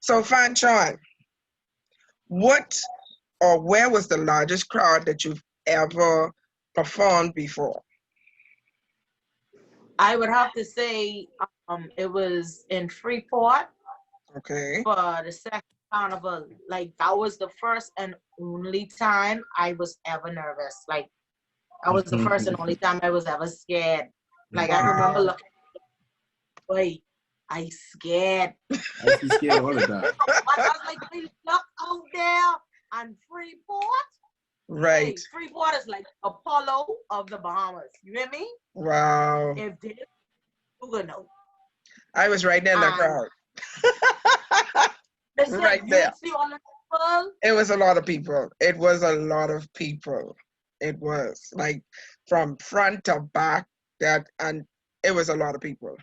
So, Fanshawn, what or where was the largest crowd that you've ever performed before? I would have to say it was in Freeport Okay. for the second carnival. Like that was the first and only time I was ever nervous. Like that was the first and only time I was ever scared. Like I remember Wow. looking, wait, I scared. I used to be scared all the time. I was like, we look out there and Freeport. Right. Hey, Freeport is like Apollo of the Bahamas. You hear me? Wow. If they you gonna know. I was right there in the And crowd. listen, Right you there. would see all the people. It was a lot of people. It was a lot of people. It was like from front to back that, and it was a lot of people.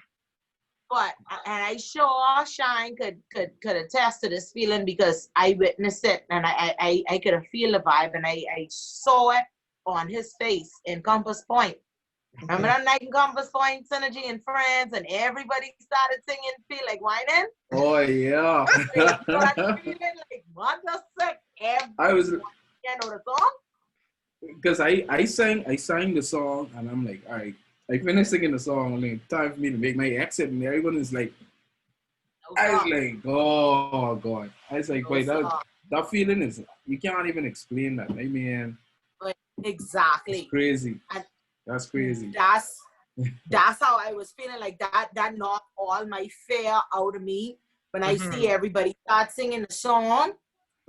But and I sure Shine could attest to this feeling because I witnessed it and I could feel the vibe and I saw it on his face in Compass Point. Remember that night in Compass Point, Synergy and Friends, and everybody started singing, feel like whining. Oh yeah. That feeling like what the sick. I was You know the song? because I sang the song and I'm like, all right, I finished singing the song and like time for me to make my exit and everyone is like No I was song. like, oh god. I was like, No wait, song. that feeling is you can't even explain that. I mean, But it's exactly. crazy. And That's crazy. That's how I was feeling like that knocked all my fear out of me when I see everybody start singing the song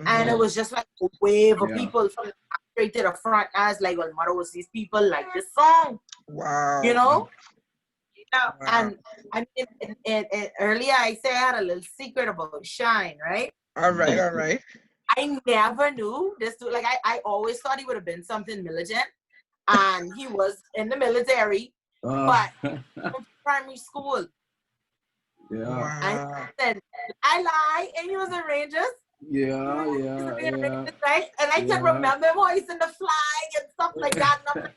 and it was just like a wave of Yeah. people from the back straight to the front. I was like, well, mother was these people like this song, Wow. you know? Yeah. Wow. And I mean, earlier I said I had a little secret about Shine, right? All right. All right. I never knew this dude. Like I always thought he would have been something militant, and he was in the military, but from primary school. Yeah. Wow. And I lie, and he was in Rangers. Yeah. Right? And I can remember him hoisting the flag and stuff like that. And I'm like,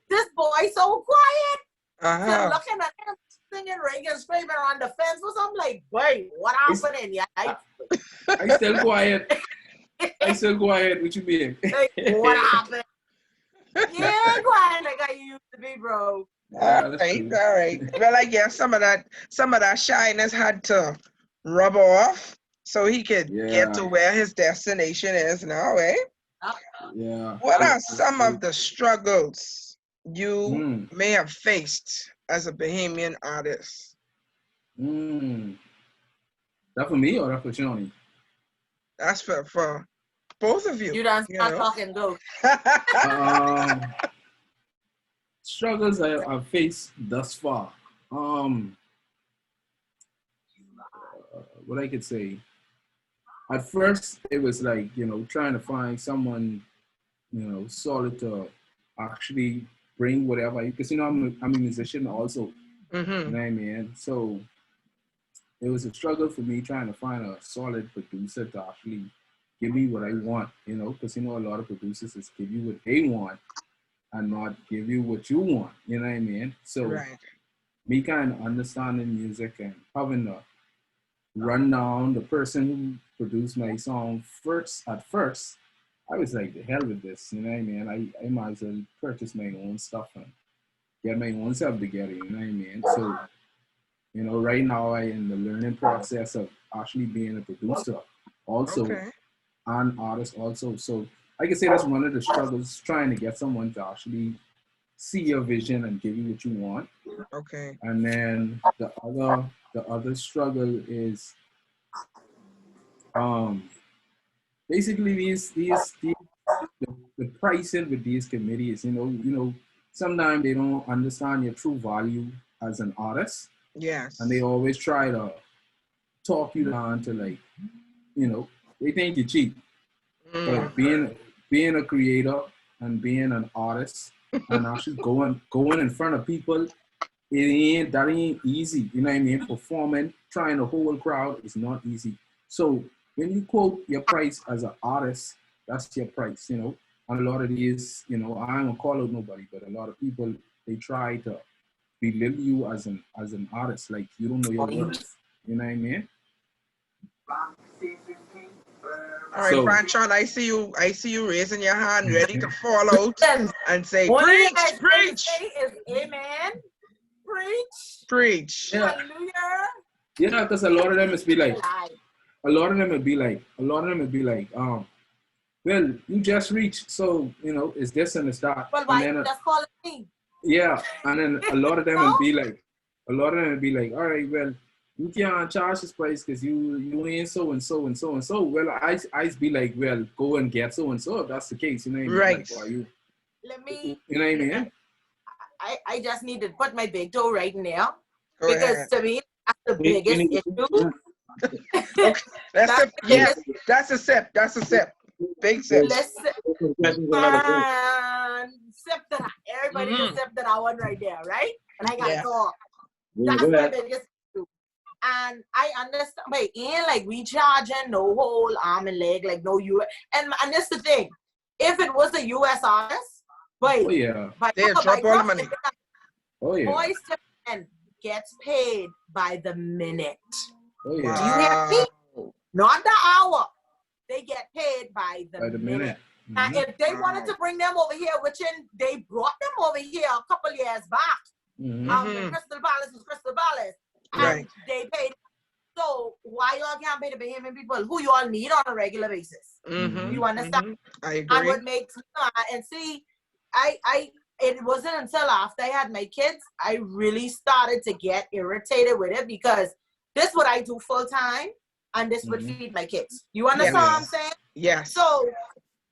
this boy so quiet. So looking at him singing Reagan screaming on the fence was I'm like, wait, what happened? Yeah, I still quiet. I still quiet. What you mean? like, what happened? Yeah, quiet like I used to be, bro. All right. Well, I guess some of that shyness had to rub off so he could get to where his destination is now, eh? Yeah. What are some of the struggles you may have faced as a Bahamian artist? That for me or that for Johnny? That's for both of you. You done start talking, go. Struggles I've faced thus far. What I could say. At first, it was like, trying to find someone, solid to actually bring whatever. Because, I'm a musician also. You know what I mean? So it was a struggle for me trying to find a solid producer to actually give me what I want, because, a lot of producers just give you what they want and not give you what you want. You know what I mean? So me kind of understanding music and having to run down the person who produced my song at first, I was like, the hell with this, you know what I mean? I might as well purchase my own stuff and get my own self together, you know what I mean? So, right now I in the learning process of actually being a producer also and artist also. So I can say that's one of the struggles, trying to get someone to actually see your vision and give you what you want. Okay. And then the other struggle is basically the pricing with these committees, sometimes they don't understand your true value as an artist. Yes. And they always try to talk you down to they think you're cheap. But being a creator and being an artist and actually going in front of people, that ain't easy. You know what I mean? Performing, trying to hold a crowd is not easy. So when you quote your price as an artist, that's your price, And a lot of these, I ain't gonna call out nobody, but a lot of people, they try to belittle you as an artist, like you don't know your worth. You know what I mean? All right, So, Fanshawn, I see you raising your hand, ready to fall out and say, Only preach, I can preach, say is amen. Preach. preach. yeah, Hallelujah. yeah, because a lot of them must be like, Lie. well, you just reached, so it's this and it's that, Well, and why then you just calling me? yeah, and then a lot of them No? would be like, all right, well, you can't charge this price because you ain't so and so and so and so. Well, I be like, well, go and get so and so if that's the case, you know what I mean? Right. Like, why you? Let me. You know what I mean? I just need to put my big toe right in there Go because ahead. to me that's the biggest issue. Okay, that's That's a the yes. biggest. That's a sip. That's a sip. Big sip. Listen, sip that everybody just sip that one right there, right? And I gotta Yeah. talk. That's my biggest issue. And I understand, but ain't like we charging no whole arm and leg, like no US. And that's the thing. If it was a US artist, Oh yeah. They'll drop all the money. Oh yeah. Boys to Men gets paid by the minute. Oh Do yeah. you hear me? Not the hour. They get paid by the minute. Now, if they wanted to bring them over here, they brought them over here a couple years back. When Crystal Palace was Crystal Palace. And they paid. So why y'all can't pay the Bahamian people who you all need on a regular basis? You understand? I agree. And what makes me and see, it wasn't until after I had my kids, I really started to get irritated with it because this is what I do full time and this would feed my kids. You understand what I'm saying? Yes. So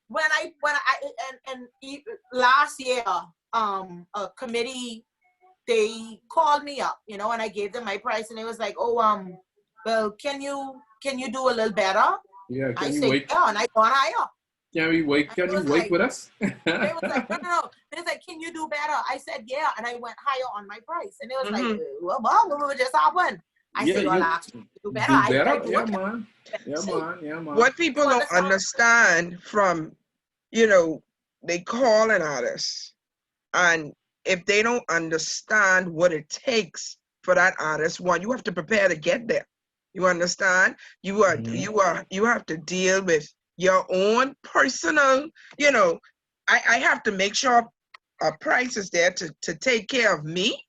when I last year, a committee, they called me up, and I gave them my price and it was like, oh, well, can you do a little better? Yeah, I said, yeah, and I gone higher. Can you wait with us? They was like, no. They was like, can you do better? I said, yeah, and I went higher on my price. And it was like, well, what just happened? I said, well, actually, do better. Yeah, man. What people don't understand from, they call an artist, and if they don't understand what it takes for that artist, one, you have to prepare to get there. You understand? You have to deal with your own personal, I have to make sure a price is there to take care of me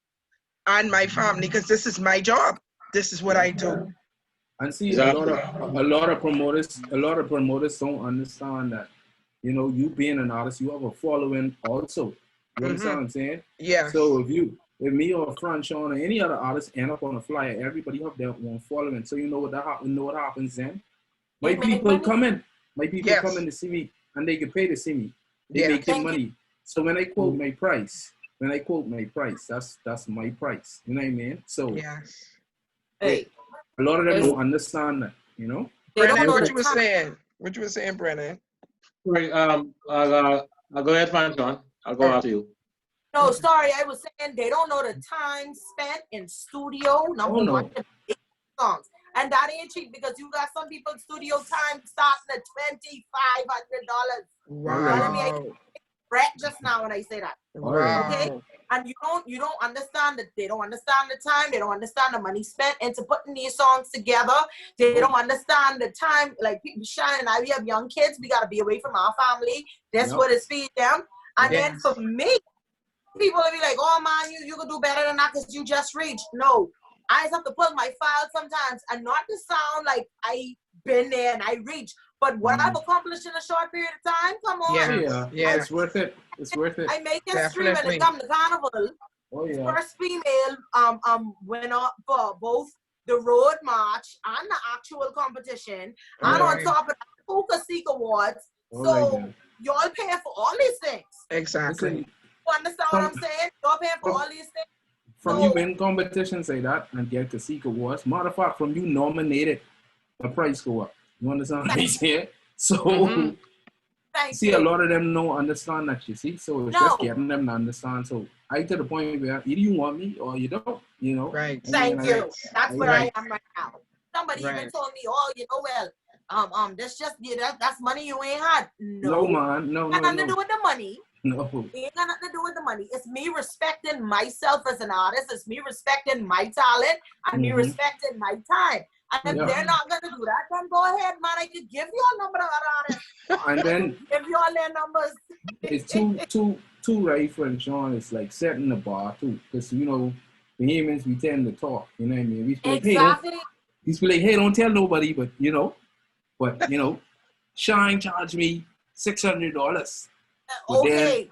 and my family, because this is my job. This is what I do. And see, a lot of promoters don't understand that, you being an artist, you have a following also. You understand what I'm saying? Yeah. So if me or Fanshawn or any other artist end up on a flyer, everybody have their own following. So you know what happens then? My people come in to see me, and they get paid to see me. They make their money. So when I quote my price, that's my price. You know what I mean? So hey, a lot of them don't understand that, Brennan, what you were saying? What you were saying, Brennan? Sorry, I'll go ahead, Fanshawn. I'll go after you. No, sorry, I was saying they don't know the time spent in studio. Number one, to make songs. And that ain't cheap because you got some people studio time starting at $2,500. Wow. Brett just now when I say that. Wow. Okay? And you don't understand that they don't understand the time, they don't understand the money spent into putting these songs together. They don't understand the time, like people Shine and I, we have young kids, we gotta be away from our family. That's what is feed them. And then for me, people will be like, oh man, you can do better than that because you just reached. No. I just have to pull my file sometimes and not to sound like I been there and I reached, but what I've accomplished in a short period of time, come on. Yeah. It's worth it. I make history when it comes to Carnival. First female went up for both the road march and the actual competition. And on top of that, Hookah Seek Awards. So y'all pay for all these things. Exactly. You understand what I'm saying? Y'all pay for all these things. From you win competitions like that and get Kasika Awards, matter of fact, from you nominated, the price go up. You understand what I'm saying? So, a lot of them don't understand that, you see? So, it's just getting them to understand. So, I to the point where either you want me or you don't, Right. Thank you. That's where I am right now. Somebody even told me, that's just, that's money you ain't had. No, man. No. It got nothing to do with the money. No. It ain't got nothing to do with the money. It's me respecting myself as an artist. It's me respecting my talent and me respecting my time. And if they're not going to do that, then go ahead, man. I could give you a number of artists. And then give you all their numbers. it's two right, Fanshawn. It's like setting the bar too, because you know, Bahamians we tend to talk. You know what I mean? We like, Exactly. Hey, don't tell nobody, but you know, Shine charged me $600. But then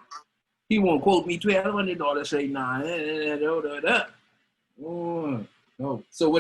he won't quote me $1,200 right now. Oh, no. So whatever.